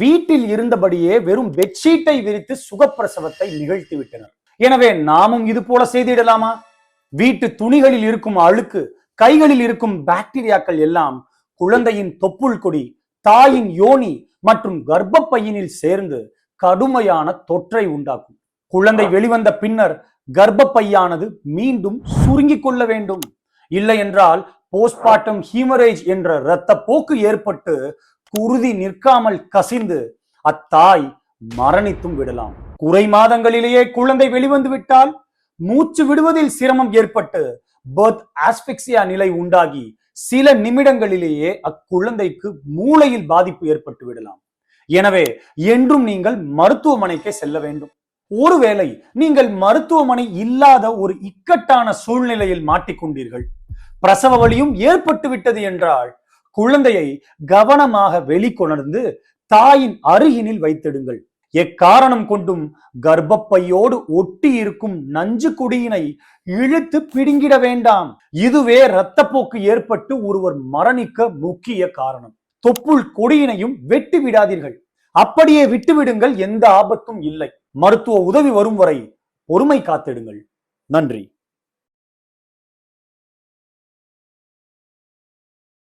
வீட்டில் இருந்தபடியே வெறும் பெட்ஷீட்டை விரித்து சுகப்பிரசவத்தை நிகழ்த்தி விட்டனர். எனவே நாமும் இது போல செய்திடலாமா? வீட்டு துணிகளில் இருக்கும் அழுக்கு, கைகளில் இருக்கும் பாக்டீரியாக்கள் எல்லாம் குழந்தையின் தொப்புள் கொடி, தாயின் யோனி மற்றும் கர்ப்பப்பையினில் சேர்ந்து கடுமையான தொற்றை உண்டாக்கும். குழந்தை வெளிவந்த பின்னர் கர்ப்பப்பையானது மீண்டும் சுருங்கிக் கொள்ள வேண்டும். இல்லை என்றால் போஸ்ட்மார்ட்டம் ஹீமரேஜ் என்ற இரத்த போக்கு ஏற்பட்டு குருதி நிற்காமல் கசிந்து அத்தாய் மரணித்தும் விடலாம். குறை மாதங்களிலேயே குழந்தை வெளிவந்து விட்டால் மூச்சு விடுவதில் சிரமம் ஏற்பட்டு பர்த் ஆஸ்பிக்சியா நிலை உண்டாகி சில நிமிடங்களிலேயே அக்குழந்தைக்கு மூளையில் பாதிப்பு ஏற்பட்டு விடலாம். எனவே என்றும் நீங்கள் மருத்துவமனைக்கு செல்ல வேண்டும். ஒருவேளை நீங்கள் மருத்துவமனை இல்லாத ஒரு இக்கட்டான சூழ்நிலையில் மாட்டிக்கொண்டீர்கள், பிரசவ வலியும் ஏற்பட்டு விட்டது என்றால் குழந்தையை கவனமாக வெளிக்கொணர்ந்து தாயின் அருகினில் வைத்திடுங்கள். எக்காரணம் கொண்டும் கர்ப்பப்பையோடு ஒட்டி இருக்கும் நஞ்சு கொடியினை இழுத்து பிடுங்கிட வேண்டாம். இதுவே இரத்தப்போக்கு ஏற்பட்டு ஒருவர் மரணிக்க முக்கிய காரணம். தொப்புள் கொடியினையும் வெட்டி விடாதீர்கள். அப்படியே விட்டுவிடுங்கள், எந்த ஆபத்தும் இல்லை. மருத்துவ உதவி வரும் வரை பொறுமை காத்திடுங்கள். நன்றி.